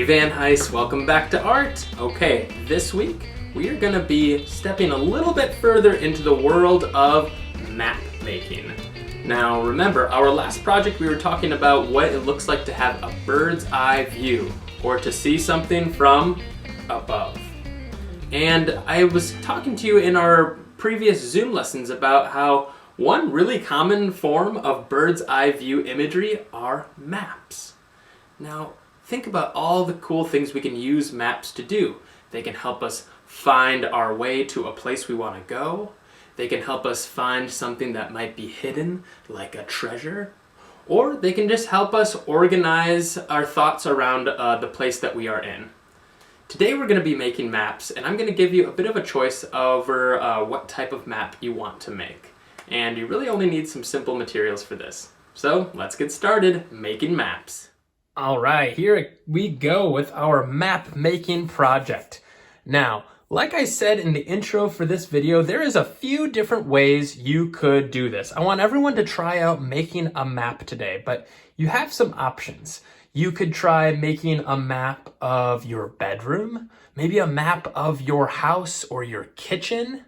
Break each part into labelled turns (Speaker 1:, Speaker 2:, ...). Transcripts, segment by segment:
Speaker 1: Hey Van Heist, welcome back to art. Okay, this week we are gonna be stepping a little bit further into the world of map making. Now remember, our last project we were talking about what it looks like to have a bird's eye view, or to see something from above. And I was talking to you in our previous Zoom lessons about how one really common form of bird's eye view imagery are maps. Now, think about all the cool things we can use maps to do. They can help us find our way to a place we want to go. They can help us find something that might be hidden, like a treasure. Or they can just help us organize our thoughts around the place that we are in. Today we're going to be making maps, and I'm going to give you a bit of a choice over what type of map you want to make. And you really only need some simple materials for this. So let's get started making maps. All right, here we go with our map making project. Now, like I said in the intro for this video, there is a few different ways you could do this. I want everyone to try out making a map today, but you have some options. You could try making a map of your bedroom, maybe a map of your house or your kitchen.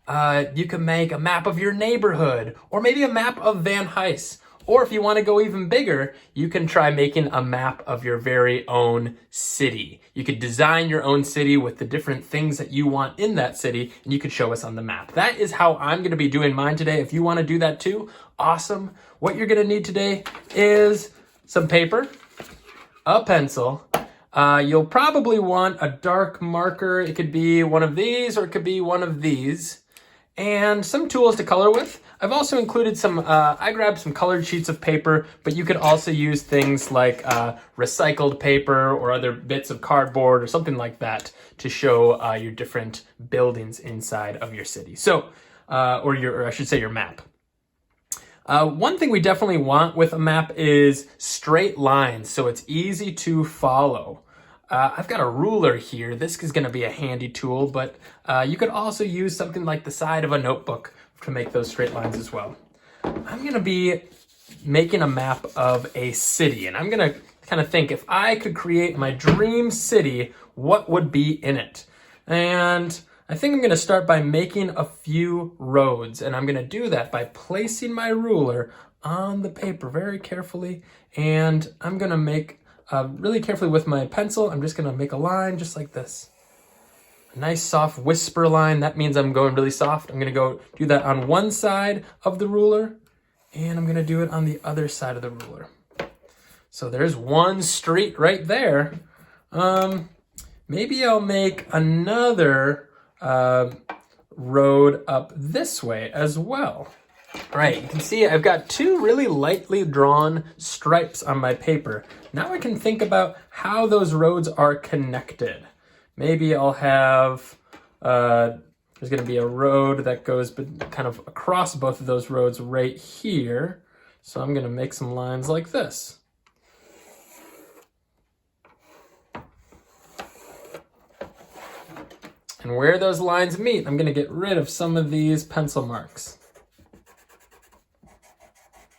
Speaker 1: You can make a map of your neighborhood, or maybe a map of Van Heist. Or if you want to go even bigger, you can try making a map of your very own city. You could design your own city with the different things that you want in that city, and you could show us on the map. That is how I'm going to be doing mine today. If you want to do that too, awesome. What you're going to need today is some paper, a pencil. You'll probably want a dark marker. It could be one of these, or it could be one of these. And some tools to color with. I've also included some, I grabbed some colored sheets of paper, but you could also use things like recycled paper or other bits of cardboard or something like that to show your different buildings inside of your city. So, or I should say your map. One thing we definitely want with a map is straight lines, so it's easy to follow. I've got a ruler here. This is going to be a handy tool, but you could also use something like the side of a notebook to make those straight lines as well. I'm going to be making a map of a city, and I'm going to kind of think, if I could create my dream city, what would be in it? And I think I'm going to start by making a few roads, and I'm going to do that by placing my ruler on the paper very carefully, and I'm going to make really carefully with my pencil. I'm just going to make a line just like this. A nice soft whisper line. That means I'm going really soft. I'm going to go do that on one side of the ruler, and I'm going to do it on the other side of the ruler. So there's one street right there. Maybe I'll make another road up this way as well. All right, you can see I've got two really lightly drawn stripes on my paper. Now I can think about how those roads are connected. Maybe I'll have, there's going to be a road that goes kind of across both of those roads right here. So I'm going to make some lines like this. And where those lines meet, I'm going to get rid of some of these pencil marks,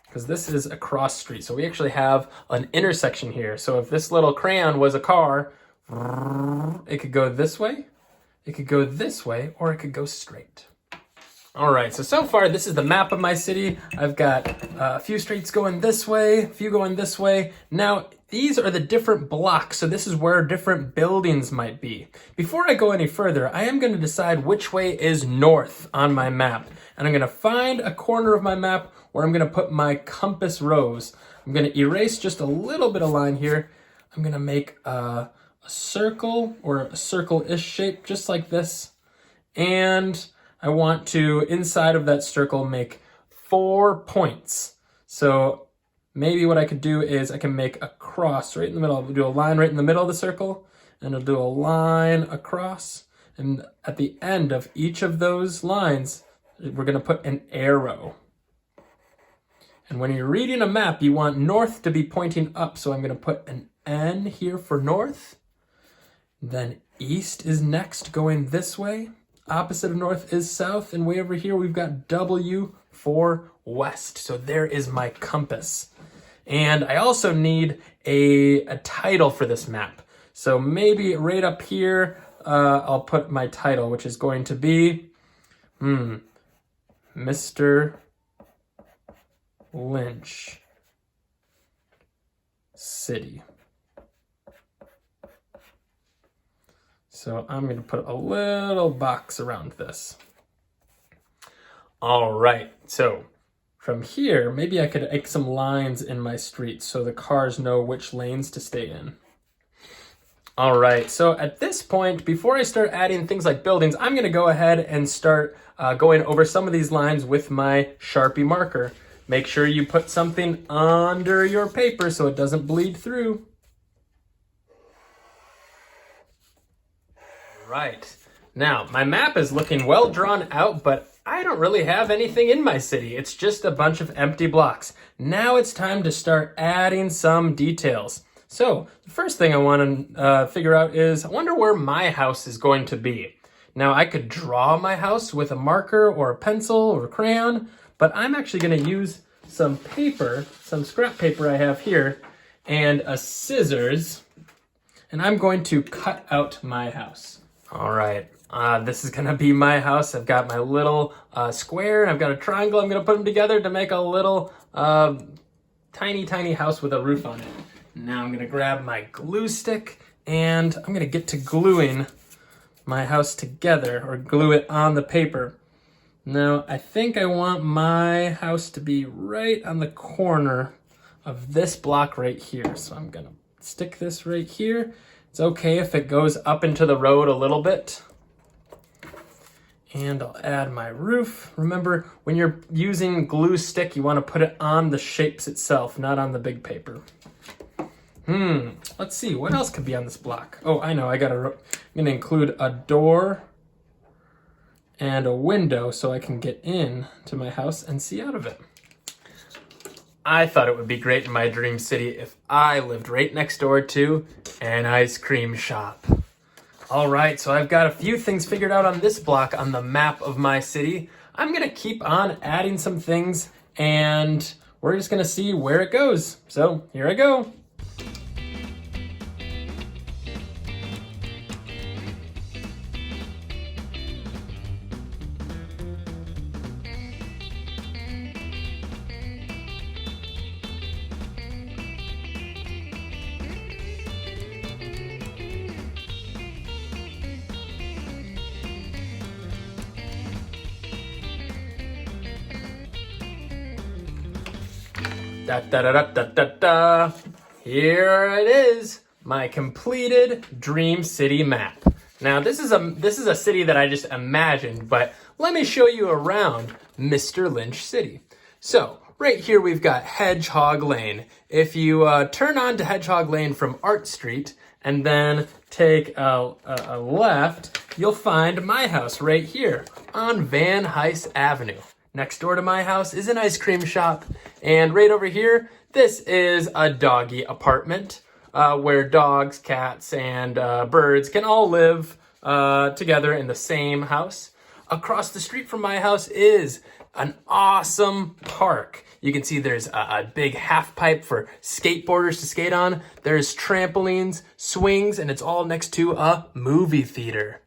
Speaker 1: because this is a cross street. So we actually have an intersection here. So if this little crayon was a car, it could go this way, it could go this way, or it could go straight. All right, so far this is the map of my city. I've got a few streets going this way, a few going this way. Now, these are the different blocks, so this is where different buildings might be. Before I go any further, I am going to decide which way is north on my map. And I'm going to find a corner of my map where I'm going to put my compass rose. I'm going to erase just a little bit of line here. I'm going to make a circle, or a circle-ish shape, just like this. And I want to, inside of that circle, make 4 points. So maybe what I could do is I can make a cross right in the middle. I'll do a line right in the middle of the circle, and I'll do a line across. And at the end of each of those lines, we're going to put an arrow. And when you're reading a map, you want north to be pointing up. So I'm going to put an N here for north. Then east is next, going this way. Opposite of north is south. And way over here, we've got W for west. So there is my compass. And I also need a title for this map. So maybe right up here, I'll put my title, which is going to be Mr. Lynch City. So I'm going to put a little box around this. All right, so from here, maybe I could make some lines in my street so the cars know which lanes to stay in. All right, so at this point, before I start adding things like buildings, I'm gonna go ahead and start going over some of these lines with my Sharpie marker. Make sure you put something under your paper so it doesn't bleed through. Right, now my map is looking well drawn out, but I don't really have anything in my city. It's just a bunch of empty blocks. Now it's time to start adding some details. So the first thing I want to figure out is, I wonder where my house is going to be. Now I could draw my house with a marker or a pencil or a crayon, but I'm actually going to use some paper, some scrap paper I have here, and a scissors, and I'm going to cut out my house. All right. This is gonna be my house. I've got my little square and I've got a triangle. I'm gonna put them together to make a little tiny house with a roof on it. Now I'm gonna grab my glue stick and I'm gonna get to gluing my house together, or glue it on the paper. Now I think I want my house to be right on the corner of this block right here. So I'm gonna stick this right here. It's okay if it goes up into the road a little bit. And I'll add my roof. Remember, when you're using glue stick, you want to put it on the shapes itself, not on the big paper. Let's see, what else could be on this block? Oh, I know, I'm gonna include a door and a window so I can get in to my house and see out of it. I thought it would be great in my dream city if I lived right next door to an ice cream shop. All right, so I've got a few things figured out on this block on the map of my city. I'm gonna keep on adding some things and we're just gonna see where it goes. So here I go. Here it is, my completed dream city map. Now this is a city that I just imagined, but let me show you around Mr. Lynch City. So right here we've got Hedgehog Lane. If you turn on to Hedgehog Lane from Art Street and then take a left, you'll find my house right here on Van Hise Avenue. Next door to my house is an ice cream shop. And right over here, this is a doggy apartment where dogs, cats, and birds can all live together in the same house. Across the street from my house is an awesome park. You can see there's a big half pipe for skateboarders to skate on. There's trampolines, swings, and it's all next to a movie theater.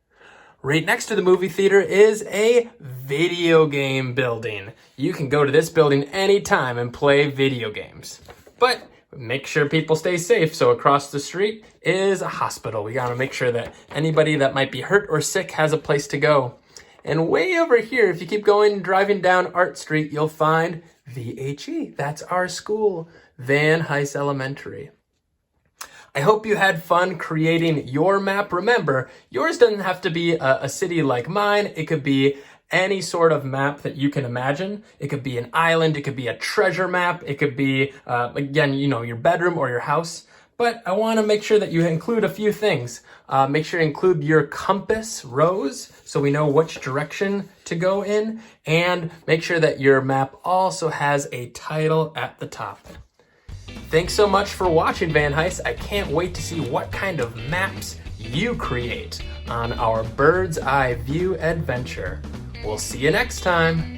Speaker 1: Right next to the movie theater is a video game building. You can go to this building anytime and play video games. But make sure people stay safe, so across the street is a hospital. We gotta make sure that anybody that might be hurt or sick has a place to go. And way over here, if you keep going and driving down Art Street, you'll find VHE. That's our school, Van Hise Elementary. I hope you had fun creating your map. Remember, yours doesn't have to be a city like mine. It could be any sort of map that you can imagine. It could be an island. It could be a treasure map. It could be, again, your bedroom or your house. But I want to make sure that you include a few things. Make sure to include your compass rose so we know which direction to go in. And make sure that your map also has a title at the top. Thanks so much for watching, Van Hise. I can't wait to see what kind of maps you create on our bird's eye view adventure. We'll see you next time.